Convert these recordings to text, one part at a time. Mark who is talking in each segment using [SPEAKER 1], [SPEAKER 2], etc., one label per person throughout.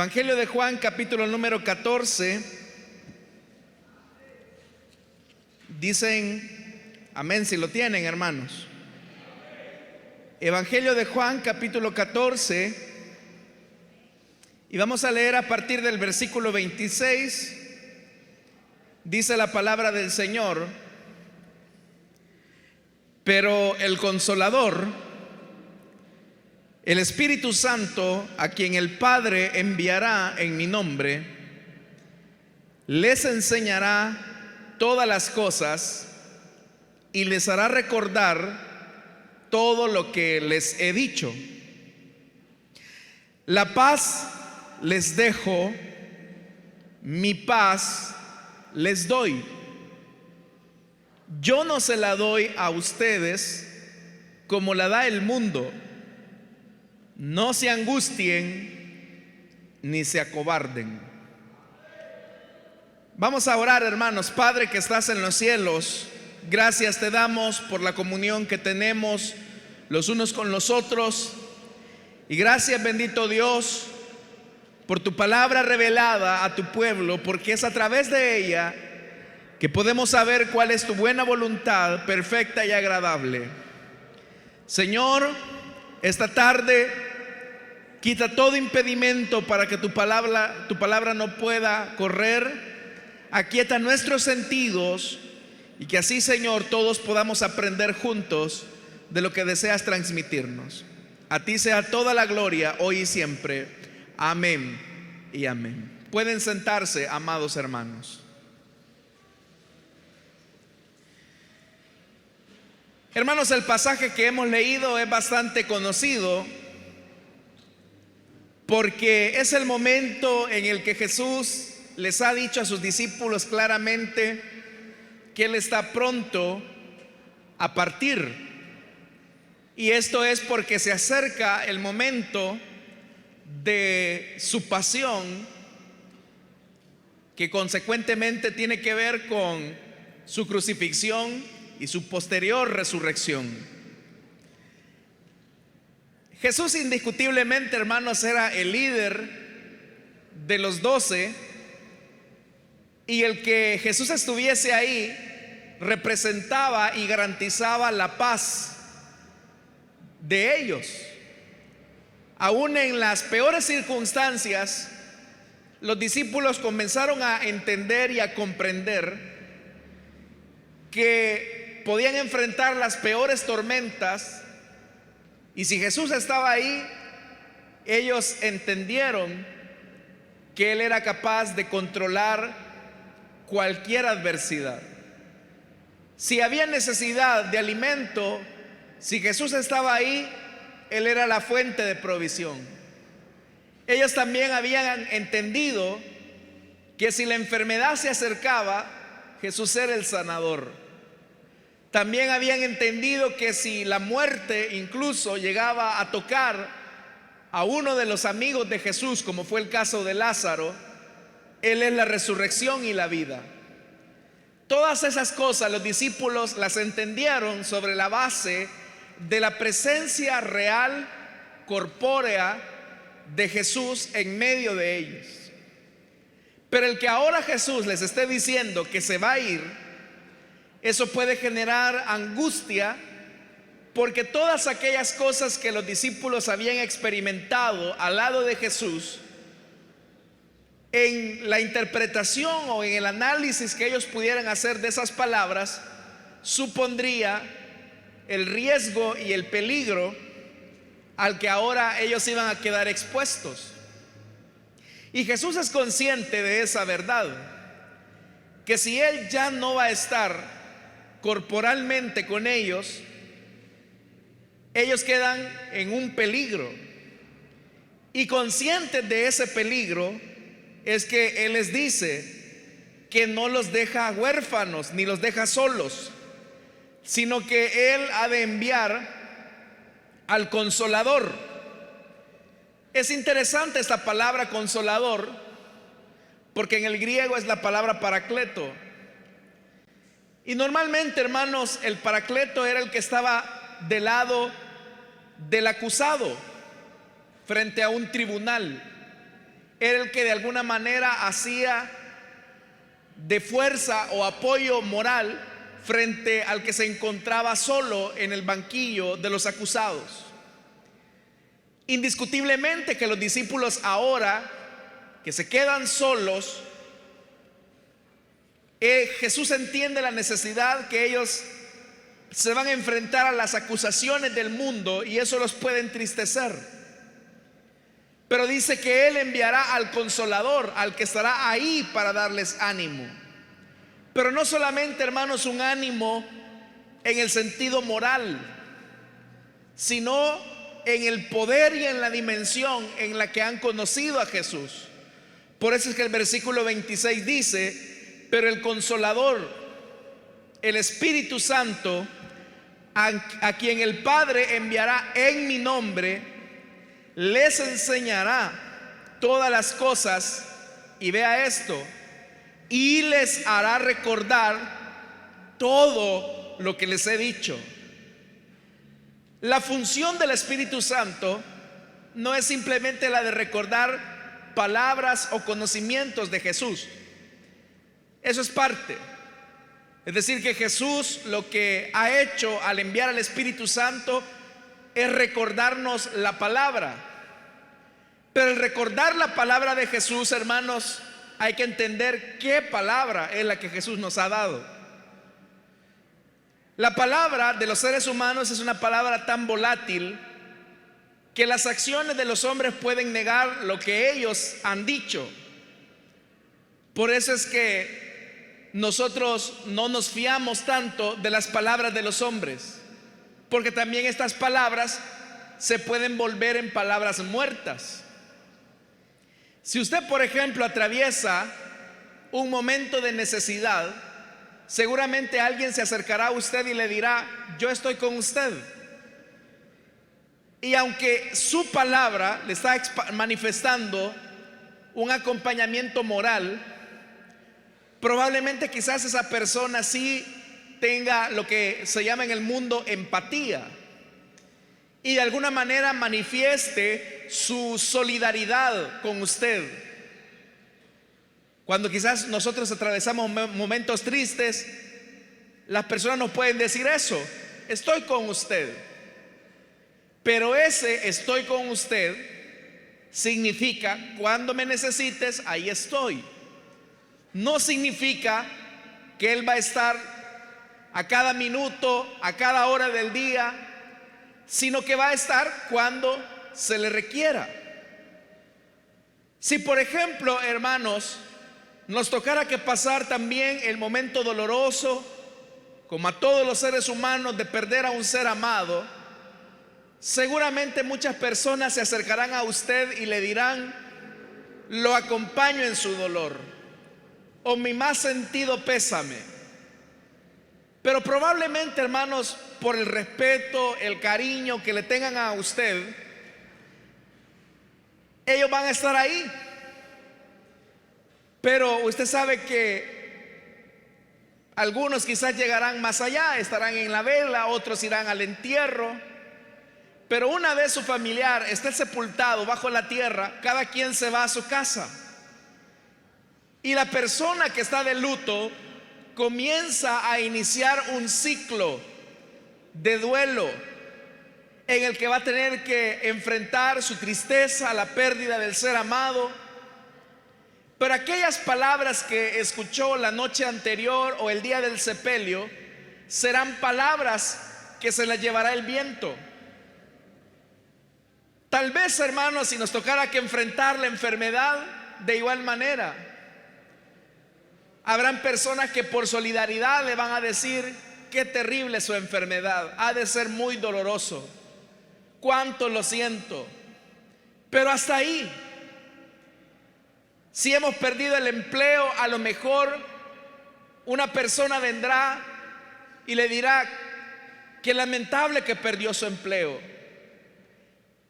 [SPEAKER 1] Evangelio de Juan, capítulo número 14. Dicen amén si lo tienen, hermanos. Evangelio de Juan, capítulo 14. Y vamos a leer a partir del versículo 26. Dice la palabra del Señor: pero el Consolador, el Espíritu Santo, a quien el Padre enviará en mi nombre, les enseñará todas las cosas y les hará recordar todo lo que les he dicho. La paz les dejo, mi paz les doy. Yo no se la doy a ustedes como la da el mundo. No se angustien ni se acobarden. Vamos a orar, hermanos. Padre que estás en los cielos, gracias te damos por la comunión que tenemos los unos con los otros. Y gracias, bendito Dios, por tu palabra revelada a tu pueblo, porque es a través de ella que podemos saber cuál es tu buena voluntad, perfecta y agradable. Señor, esta tarde quita todo impedimento para que tu palabra no pueda correr. Aquieta nuestros sentidos y que así, Señor, todos podamos aprender juntos de lo que deseas transmitirnos. A ti sea toda la gloria, hoy y siempre. Amén y amén. Pueden sentarse, amados hermanos. Hermanos, el pasaje que hemos leído es bastante conocido porque es el momento en el que Jesús les ha dicho a sus discípulos claramente que Él está pronto a partir. Y esto es porque se acerca el momento de su pasión, que consecuentemente tiene que ver con su crucifixión y su posterior resurrección. Jesús indiscutiblemente, hermanos, era el líder de los 12, y el que Jesús estuviese ahí representaba y garantizaba la paz de ellos. Aún en las peores circunstancias, los discípulos comenzaron a entender y a comprender que podían enfrentar las peores tormentas, y si Jesús estaba ahí, ellos entendieron que Él era capaz de controlar cualquier adversidad. Si había necesidad de alimento, si Jesús estaba ahí, Él era la fuente de provisión. Ellos también habían entendido que si la enfermedad se acercaba, Jesús era el sanador. También habían entendido que si la muerte incluso llegaba a tocar a uno de los amigos de Jesús, como fue el caso de Lázaro, Él es la resurrección y la vida. Todas esas cosas los discípulos las entendieron sobre la base de la presencia real, corpórea de Jesús en medio de ellos. Pero el que ahora Jesús les esté diciendo que se va a ir, eso puede generar angustia, porque todas aquellas cosas que los discípulos habían experimentado al lado de Jesús, en la interpretación o en el análisis que ellos pudieran hacer de esas palabras, supondría el riesgo y el peligro al que ahora ellos iban a quedar expuestos. Y Jesús es consciente de esa verdad, que si Él ya no va a estar corporalmente con ellos, ellos quedan en un peligro. Y conscientes de ese peligro es que Él les dice que no los deja huérfanos ni los deja solos, sino que Él ha de enviar al Consolador. Es interesante esta palabra Consolador, porque en el griego es la palabra Paracleto. Y normalmente, hermanos, el Paracleto era el que estaba del lado del acusado frente a un tribunal. era el que de alguna manera hacía de fuerza o apoyo moral frente al que se encontraba solo en el banquillo de los acusados. Indiscutiblemente que los discípulos ahora que se quedan solos, Jesús entiende la necesidad que ellos se van a enfrentar a las acusaciones del mundo y eso los puede entristecer. Pero dice que Él enviará al Consolador, al que estará ahí para darles ánimo. Pero no solamente, hermanos, un ánimo en el sentido moral, sino en el poder y en la dimensión en la que han conocido a Jesús. Por eso es que el versículo 26 dice: pero el Consolador, el Espíritu Santo, a quien el Padre enviará en mi nombre, les enseñará todas las cosas, y vea esto, y les hará recordar todo lo que les he dicho. La función del Espíritu Santo no es simplemente la de recordar palabras o conocimientos de Jesús. Eso es parte. Es decir, que Jesús lo que ha hecho al enviar al Espíritu Santo es recordarnos la palabra. Pero el recordar la palabra de Jesús, hermanos, hay que entender qué palabra es la que Jesús nos ha dado. La palabra de los seres humanos es una palabra tan volátil que las acciones de los hombres pueden negar lo que ellos han dicho. Por eso es que nosotros no nos fiamos tanto de las palabras de los hombres, porque también estas palabras se pueden volver en palabras muertas. Si usted, por ejemplo, atraviesa un momento de necesidad, seguramente alguien se acercará a usted y le dirá: yo estoy con usted. Y aunque su palabra le está manifestando un acompañamiento moral, probablemente quizás esa persona sí tenga lo que se llama en el mundo empatía y de alguna manera manifieste su solidaridad con usted. Cuando quizás nosotros atravesamos momentos tristes, las personas nos pueden decir eso: estoy con usted. Pero ese estoy con usted significa cuando me necesites, ahí estoy. No significa que Él va a estar a cada minuto, a cada hora del día, sino que va a estar cuando se le requiera. Si, por ejemplo, hermanos, nos tocara que pasar también el momento doloroso, como a todos los seres humanos, de perder a un ser amado, seguramente muchas personas se acercarán a usted y le dirán: lo acompaño en su dolor, o mi más sentido pésame. Pero probablemente, hermanos, por el respeto, el cariño que le tengan a usted, ellos van a estar ahí. Pero usted sabe que algunos quizás llegarán más allá, estarán en la vela, otros irán al entierro. Pero una vez su familiar esté sepultado bajo la tierra, cada quien se va a su casa. Y la persona que está de luto comienza a iniciar un ciclo de duelo en el que va a tener que enfrentar su tristeza, la pérdida del ser amado. Pero aquellas palabras que escuchó la noche anterior o el día del sepelio serán palabras que se las llevará el viento. Tal vez, hermanos, si nos tocara que enfrentar la enfermedad, de igual manera habrán personas que por solidaridad le van a decir: qué terrible su enfermedad, ha de ser muy doloroso, cuánto lo siento. Pero hasta ahí. Si hemos perdido el empleo, a lo mejor una persona vendrá y le dirá: qué lamentable que perdió su empleo.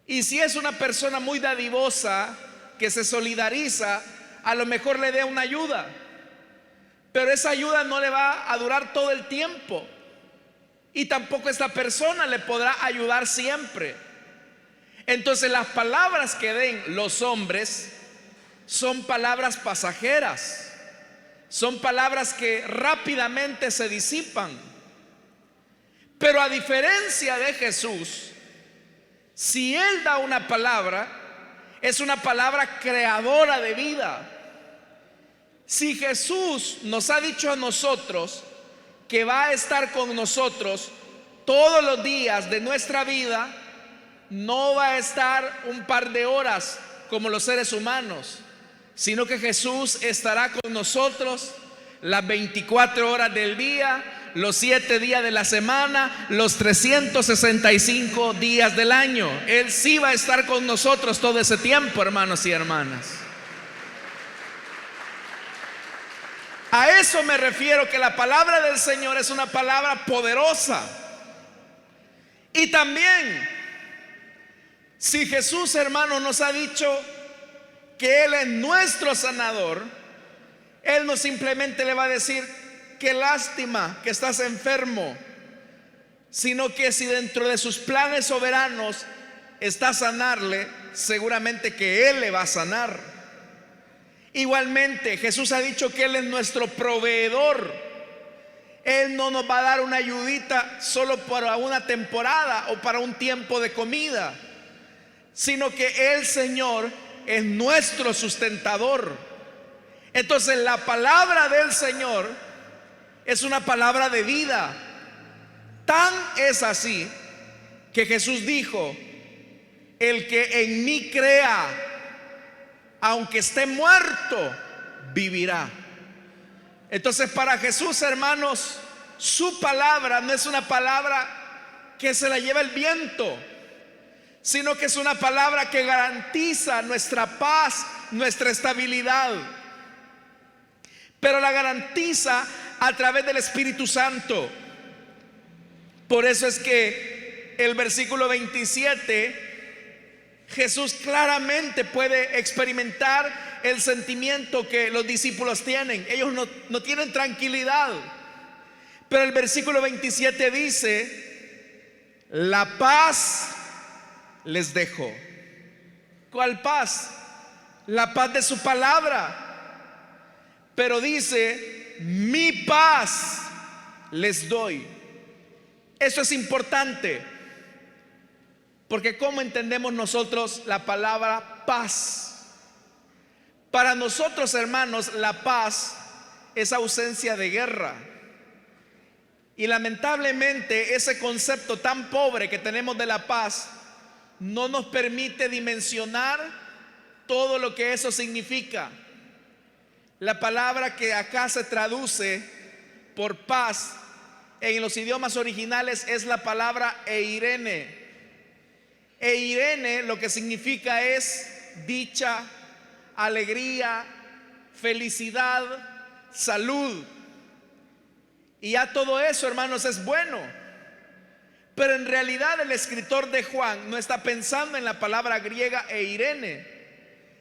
[SPEAKER 1] Y si es una persona muy dadivosa, que se solidariza, a lo mejor le dé una ayuda. Pero esa ayuda no le va a durar todo el tiempo. Y tampoco esta persona le podrá ayudar siempre. Entonces las palabras que den los hombres son palabras pasajeras, son palabras que rápidamente se disipan. Pero a diferencia de Jesús, si Él da una palabra, es una palabra creadora de vida. Si Jesús nos ha dicho a nosotros que va a estar con nosotros todos los días de nuestra vida, no va a estar un par de horas como los seres humanos, sino que Jesús estará con nosotros las 24 horas del día, los 7 días de la semana, los 365 días del año. Él sí va a estar con nosotros todo ese tiempo, hermanos y hermanas. A eso me refiero, que la palabra del Señor es una palabra poderosa. Y también, si Jesús, hermano, nos ha dicho que Él es nuestro sanador, Él no simplemente le va a decir: qué lástima que estás enfermo, sino que si dentro de sus planes soberanos está sanarle, seguramente que Él le va a sanar. Igualmente, Jesús ha dicho que Él es nuestro proveedor. Él no nos va a dar una ayudita solo para una temporada o para un tiempo de comida, sino que el Señor es nuestro sustentador. Entonces la palabra del Señor es una palabra de vida. Tan es así que Jesús dijo: el que en mí crea, aunque esté muerto, vivirá. Entonces, para Jesús, hermanos, su palabra no es una palabra que se la lleva el viento, sino que es una palabra que garantiza nuestra paz, nuestra estabilidad. Pero la garantiza a través del Espíritu Santo. Por eso es que el versículo 27, Jesús claramente puede experimentar el sentimiento que los discípulos tienen. Ellos no tienen tranquilidad. Pero el versículo 27 dice: la paz les dejo. ¿Cuál paz? La paz de su palabra. Pero dice: mi paz les doy. Eso es importante, porque ¿cómo entendemos nosotros la palabra paz? Para nosotros, hermanos, la paz es ausencia de guerra. Y lamentablemente ese concepto tan pobre que tenemos de la paz no nos permite dimensionar todo lo que eso significa. La palabra que acá se traduce por paz en los idiomas originales es la palabra eirene. Eirene lo que significa es dicha, alegría, felicidad, salud. Y ya todo eso, hermanos, es bueno. Pero en realidad el escritor de Juan no está pensando en la palabra griega eirene.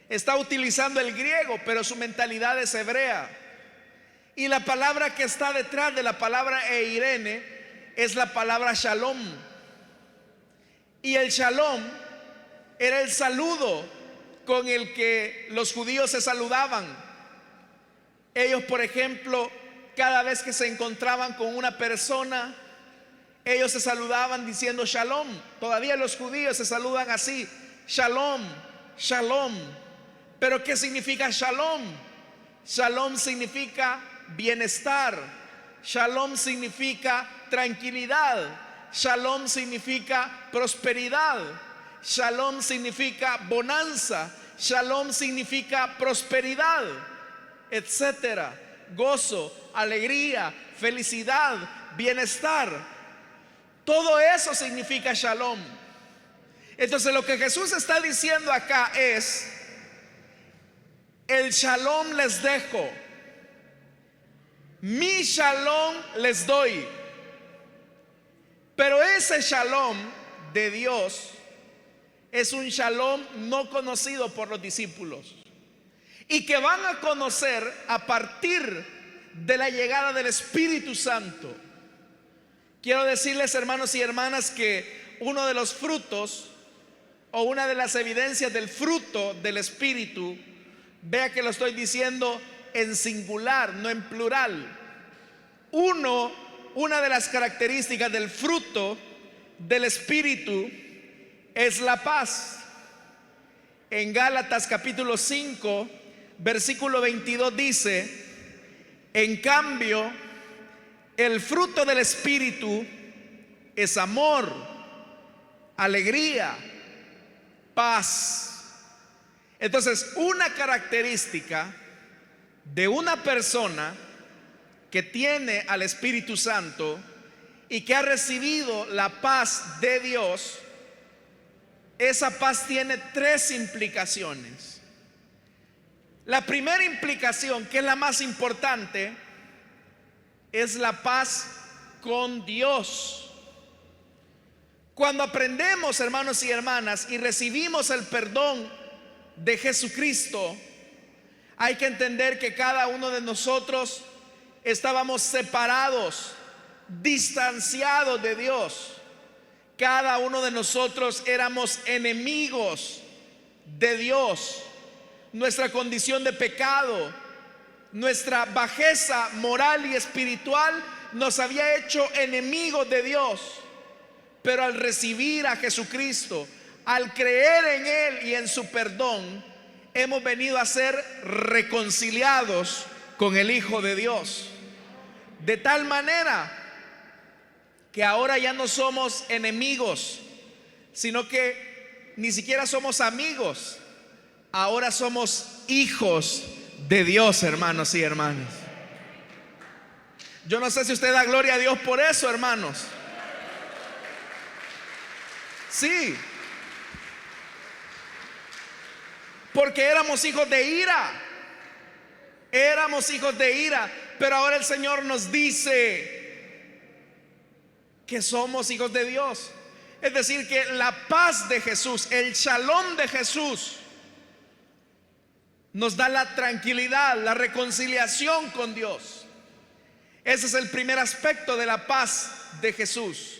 [SPEAKER 1] Está utilizando el griego, pero su mentalidad es hebrea. Y la palabra que está detrás de la palabra eirene es la palabra shalom. Y el shalom era el saludo con el que los judíos se saludaban. Ellos, por ejemplo, cada vez que se encontraban con una persona, ellos se saludaban diciendo shalom. Todavía los judíos se saludan así: shalom, shalom. Pero ¿qué significa shalom? Shalom significa bienestar. Shalom significa tranquilidad. Shalom significa prosperidad. Shalom significa bonanza. Shalom significa prosperidad, etcétera. Gozo, alegría, felicidad, bienestar. Todo eso significa shalom. Entonces lo que Jesús está diciendo acá es: el shalom les dejo, mi shalom les doy. Pero ese shalom de Dios es un shalom no conocido por los discípulos, y que van a conocer a partir de la llegada del Espíritu Santo. Quiero decirles, hermanos y hermanas, que uno de los frutos o una de las evidencias del fruto del Espíritu Vea que lo estoy diciendo en singular, no en plural. Una de las características del fruto del Espíritu es la paz. En Gálatas capítulo 5, versículo 22 dice: en cambio, el fruto del Espíritu es amor, alegría, paz. Entonces, una característica de una persona que tiene al Espíritu Santo y que ha recibido la paz de Dios, esa paz tiene tres implicaciones. La primera implicación, que es la más importante, es la paz con Dios. Cuando aprendemos, hermanos y hermanas, y recibimos el perdón de Jesucristo, hay que entender que cada uno de nosotros estábamos separados, distanciados de Dios. Cada uno de nosotros éramos enemigos de Dios. Nuestra condición de pecado, nuestra bajeza moral y espiritual nos había hecho enemigos de Dios. Pero al recibir a Jesucristo, al creer en Él y en su perdón, hemos venido a ser reconciliados con el Hijo de Dios. De tal manera que ahora ya no somos enemigos, sino que ni siquiera somos amigos. Ahora somos hijos de Dios, hermanos y hermanas. Yo no sé si usted da gloria a Dios por eso, hermanos. Sí, porque éramos hijos de ira. Éramos hijos de ira, pero ahora el Señor nos dice que somos hijos de Dios. Es decir, que la paz de Jesús, el shalom de Jesús, nos da la tranquilidad, la reconciliación con Dios. Ese es el primer aspecto de la paz de Jesús.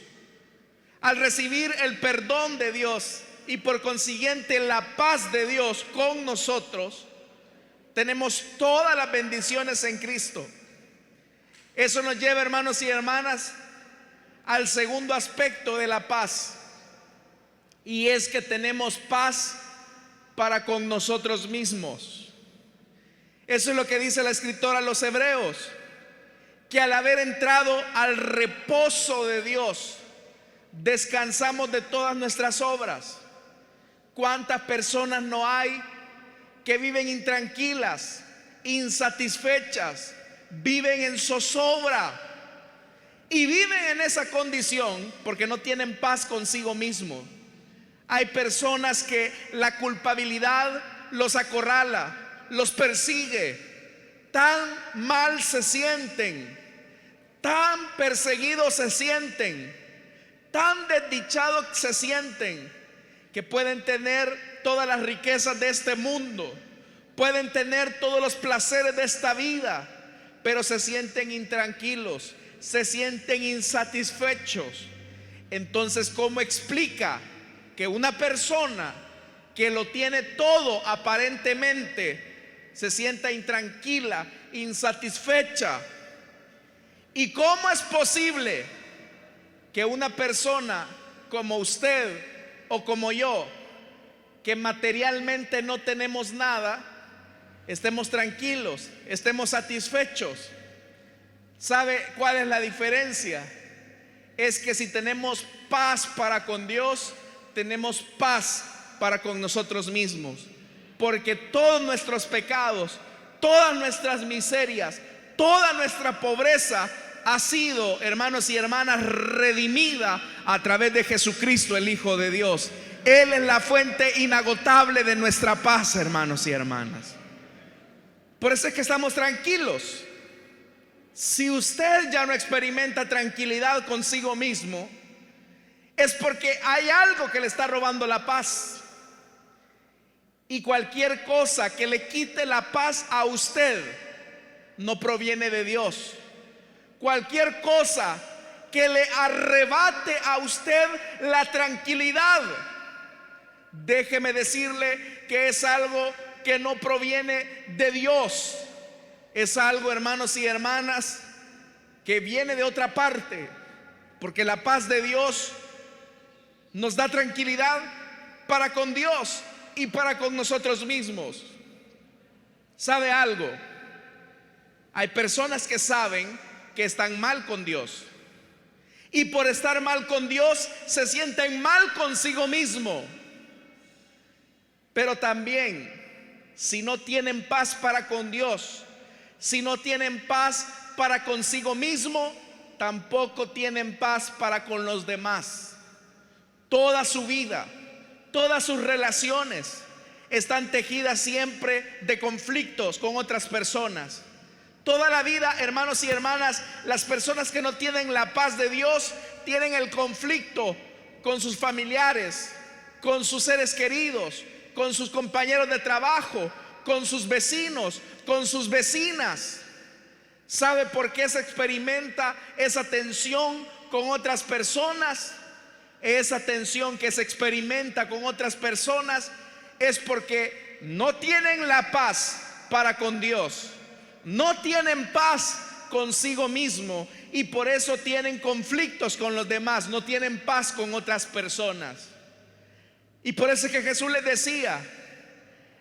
[SPEAKER 1] Al recibir el perdón de Dios y por consiguiente la paz de Dios con nosotros, tenemos todas las bendiciones en Cristo. Eso nos lleva, hermanos y hermanas, al segundo aspecto de la paz, y es que tenemos paz para con nosotros mismos. Eso es lo que dice la escritora a los Hebreos, que al haber entrado al reposo de Dios, descansamos de todas nuestras obras. ¿Cuántas personas no hay que viven intranquilas, insatisfechas, viven en zozobra? Y viven en esa condición porque no tienen paz consigo mismo. Hay personas que la culpabilidad los acorrala, los persigue. Tan mal se sienten, tan perseguidos se sienten, tan desdichados se sienten, que pueden tener todas las riquezas de este mundo, pueden tener todos los placeres de esta vida, pero se sienten intranquilos, se sienten insatisfechos. Entonces, ¿cómo explica que una persona que lo tiene todo aparentemente se sienta intranquila, insatisfecha? ¿Y cómo es posible que una persona como usted o como yo, que materialmente no tenemos nada, estemos tranquilos, estemos satisfechos? ¿Sabe cuál es la diferencia? Es que si tenemos paz para con Dios, tenemos paz para con nosotros mismos. Porque todos nuestros pecados, todas nuestras miserias, toda nuestra pobreza ha sido, hermanos y hermanas, redimida a través de Jesucristo, el Hijo de Dios. Él es la fuente inagotable de nuestra paz, hermanos y hermanas. Por eso es que estamos tranquilos. Si usted ya no experimenta tranquilidad consigo mismo, es porque hay algo que le está robando la paz. Y cualquier cosa que le quite la paz a usted no proviene de Dios. Cualquier cosa que le arrebate a usted la tranquilidad, déjeme decirle que es algo que no proviene de Dios. Es algo, hermanos y hermanas, que viene de otra parte, porque la paz de Dios nos da tranquilidad para con Dios y para con nosotros mismos. ¿Sabe algo? Hay personas que saben que están mal con Dios, y por estar mal con Dios se sienten mal consigo mismo. Pero también, si no tienen paz para con Dios, si no tienen paz para consigo mismo, tampoco tienen paz para con los demás. Toda su vida, todas sus relaciones están tejidas siempre de conflictos con otras personas. Toda la vida, hermanos y hermanas, las personas que no tienen la paz de Dios tienen el conflicto con sus familiares, con sus seres queridos, con sus compañeros de trabajo, con sus vecinos, con sus vecinas. ¿Sabe por qué se experimenta esa tensión con otras personas? Esa tensión que se experimenta con otras personas es porque no tienen la paz para con Dios, no tienen paz consigo mismo, y por eso tienen conflictos con los demás, no tienen paz con otras personas. Y por eso es que Jesús les decía: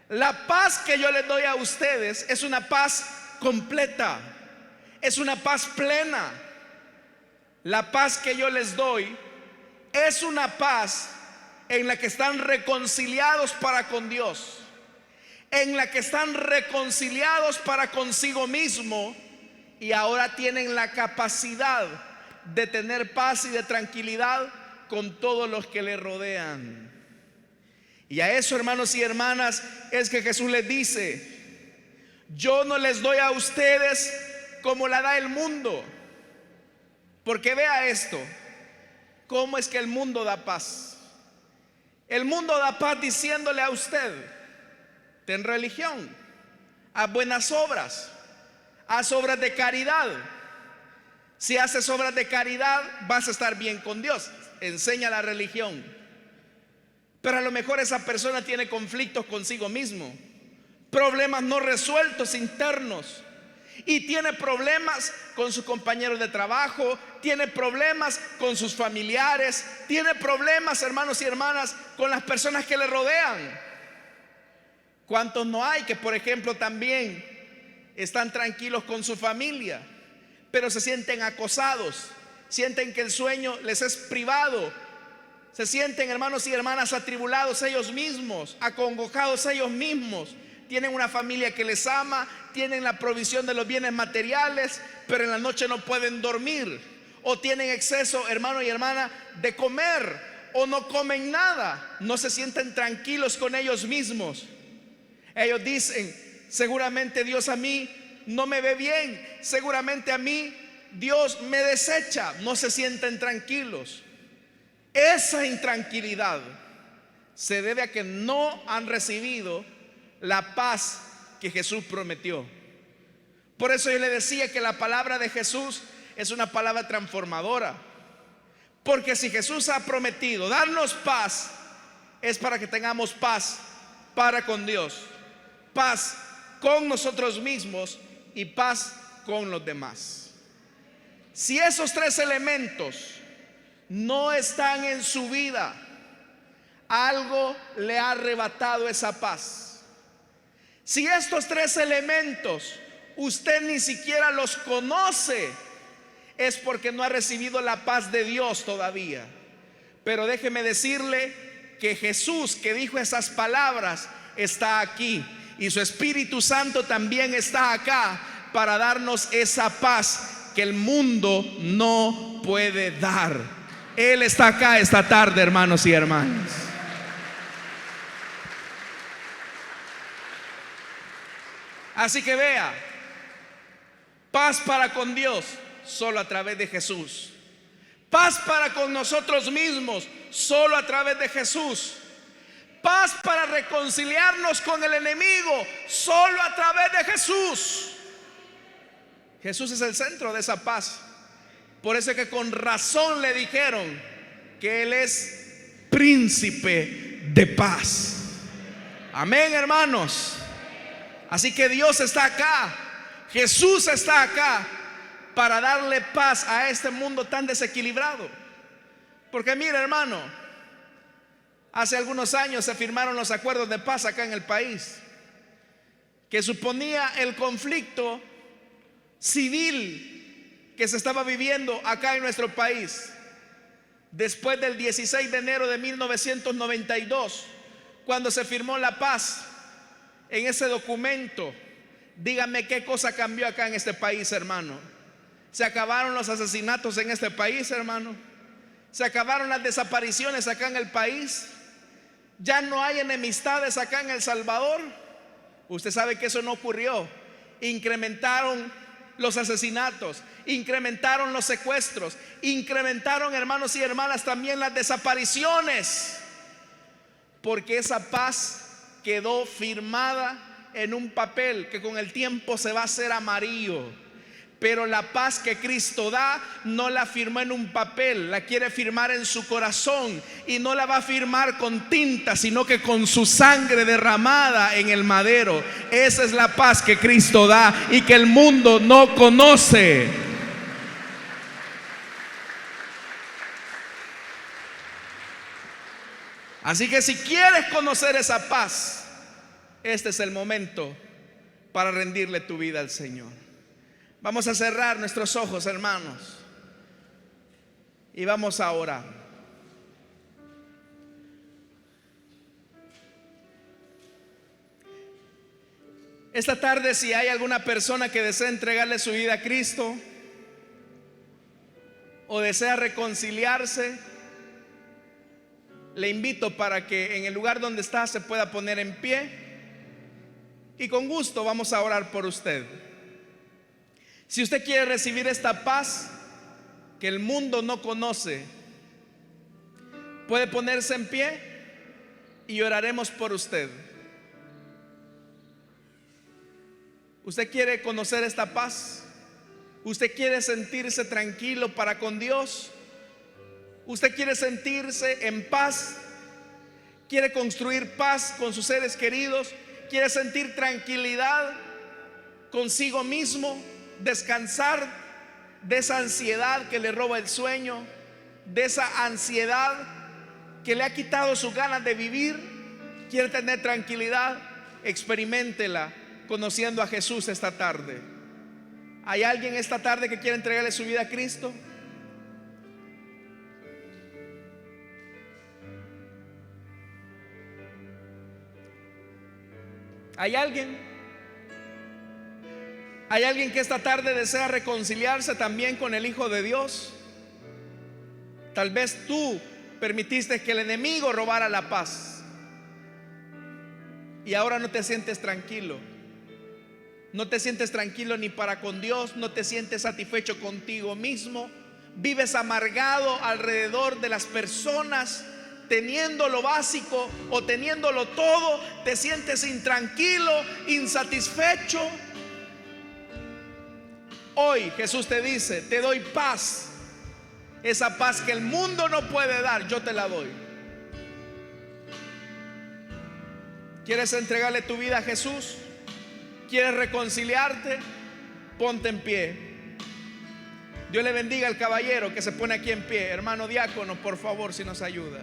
[SPEAKER 1] la paz que yo les doy a ustedes es una paz completa, es una paz plena. La paz que yo les doy es una paz en la que están reconciliados para con Dios, en la que están reconciliados para consigo mismo, y ahora tienen la capacidad de tener paz y de tranquilidad con todos los que le rodean. Y a eso, hermanos y hermanas, es que Jesús les dice: yo no les doy a ustedes como la da el mundo. Porque vea esto, ¿cómo es que el mundo da paz? El mundo da paz diciéndole a usted: ten religión, haz buenas obras, haz obras de caridad. Si haces obras de caridad, vas a estar bien con Dios. Enseña la religión. Pero a lo mejor esa persona tiene conflictos consigo mismo, problemas no resueltos internos, y tiene problemas con sus compañeros de trabajo, tiene problemas con sus familiares, tiene problemas, hermanos y hermanas, con las personas que le rodean. ¿Cuántos no hay que, por ejemplo, también están tranquilos con su familia, pero se sienten acosados, sienten que el sueño les es privado? Se sienten, hermanos y hermanas, atribulados ellos mismos, acongojados ellos mismos. Tienen una familia que les ama, tienen la provisión de los bienes materiales, pero en la noche no pueden dormir, o tienen exceso, hermano y hermana, de comer, o no comen nada. No se sienten tranquilos con ellos mismos. Ellos dicen: seguramente Dios a mí no me ve bien, seguramente a mí Dios me desecha. No se sienten tranquilos. Esa intranquilidad se debe a que no han recibido la paz que Jesús prometió. Por eso yo le decía que la palabra de Jesús es una palabra transformadora, porque si Jesús ha prometido darnos paz, es para que tengamos paz para con Dios, paz con nosotros mismos y paz con los demás. Si esos tres elementos no están en su vida, algo le ha arrebatado esa paz. Si estos tres elementos usted ni siquiera los conoce, es porque no ha recibido la paz de Dios todavía. Pero déjeme decirle que Jesús, que dijo esas palabras, está aquí, y su Espíritu Santo también está acá para darnos esa paz que el mundo no puede dar. Él está acá esta tarde, hermanos y hermanas. Así que vea, paz para con Dios solo a través de Jesús. Paz para con nosotros mismos solo a través de Jesús. Paz para reconciliarnos con el enemigo solo a través de Jesús. Jesús es el centro de esa paz. Por eso es que con razón le dijeron que Él es príncipe de paz. Amén, hermanos. Así que Dios está acá, Jesús está acá para darle paz a este mundo tan desequilibrado. Porque mira, hermano, hace algunos años se firmaron los acuerdos de paz acá en el país, que suponía el conflicto civil que se estaba viviendo acá en nuestro país después del 16 de enero de 1992, cuando se firmó la paz. En ese documento, dígame qué cosa cambió acá en este país, hermano. Se acabaron los asesinatos en este país, hermano. Se acabaron las desapariciones acá en el país. Ya no hay enemistades acá en El Salvador. Usted sabe que eso no ocurrió. Incrementaron los asesinatos, incrementaron los secuestros, incrementaron, hermanos y hermanas, también las desapariciones, porque esa paz quedó firmada en un papel que con el tiempo se va a hacer amarillo. Pero la paz que Cristo da no la firmó en un papel, la quiere firmar en su corazón, y no la va a firmar con tinta, sino que con su sangre derramada en el madero. Esa es la paz que Cristo da y que el mundo no conoce. Así que si quieres conocer esa paz, este es el momento para rendirle tu vida al Señor. Vamos a cerrar nuestros ojos, hermanos, y vamos a orar. Esta tarde, si hay alguna persona que desea entregarle su vida a Cristo o desea reconciliarse, le invito para que en el lugar donde está se pueda poner en pie, y con gusto vamos a orar por usted. Si usted quiere recibir esta paz que el mundo no conoce, puede ponerse en pie y oraremos por usted. ¿Usted quiere conocer esta paz? ¿Usted quiere sentirse tranquilo para con Dios? ¿Usted quiere sentirse en paz? ¿Quiere construir paz con sus seres queridos? ¿Quiere sentir tranquilidad consigo mismo? Descansar de esa ansiedad que le roba el sueño, de esa ansiedad que le ha quitado sus ganas de vivir. Quiere tener tranquilidad, experiméntela conociendo a Jesús esta tarde. ¿Hay alguien esta tarde que quiere entregarle su vida a Cristo? ¿Hay alguien? ¿Hay alguien que esta tarde desea reconciliarse también con el Hijo de Dios? Tal vez tú permitiste que el enemigo robara la paz y ahora no te sientes tranquilo. No te sientes tranquilo ni para con Dios, no te sientes satisfecho contigo mismo. Vives amargado alrededor de las personas, teniendo lo básico o teniéndolo todo. Te sientes intranquilo, insatisfecho. Hoy Jesús te dice: te doy paz. Esa paz que el mundo no puede dar, yo te la doy. ¿Quieres entregarle tu vida a Jesús? ¿Quieres reconciliarte? Ponte en pie. Dios le bendiga al caballero que se pone aquí en pie. Hermano diácono, por favor, si nos ayuda.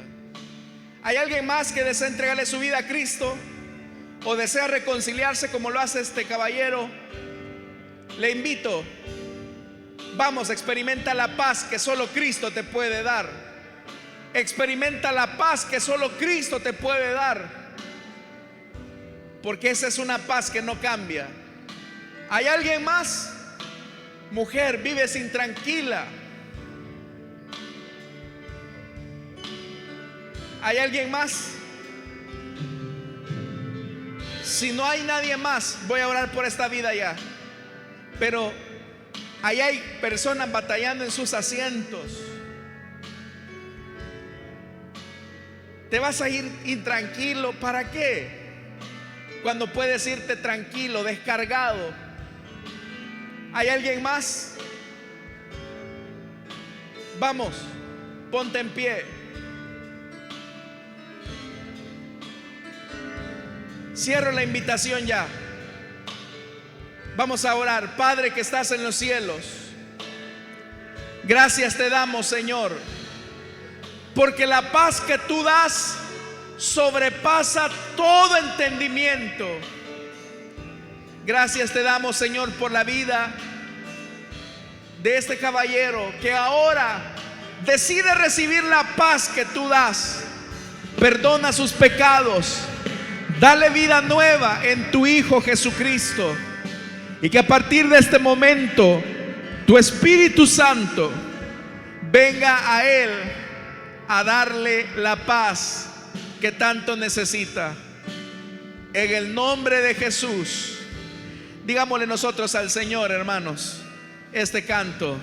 [SPEAKER 1] ¿Hay alguien más que desea entregarle su vida a Cristo o desea reconciliarse como lo hace este caballero? Le invito. Vamos, experimenta la paz que solo Cristo te puede dar. Experimenta la paz que solo Cristo te puede dar, porque esa es una paz que no cambia. ¿Hay alguien más? Mujer, vives intranquila. ¿Hay alguien más? Si no hay nadie más, voy a orar por esta vida ya. Pero ahí hay personas batallando en sus asientos. Te vas a ir intranquilo. ¿Para qué? Cuando puedes irte tranquilo, descargado. ¿Hay alguien más? Vamos, ponte en pie. Cierro la invitación ya. Vamos a orar. Padre que estás en los cielos, gracias te damos, Señor, porque la paz que tú das sobrepasa todo entendimiento. Gracias te damos, Señor, por la vida de este caballero que ahora decide recibir la paz que tú das. Perdona sus pecados, dale vida nueva en tu Hijo Jesucristo, y que a partir de este momento tu Espíritu Santo venga a él a darle la paz que tanto necesita. En el nombre de Jesús, digámosle nosotros al Señor, hermanos, este canto.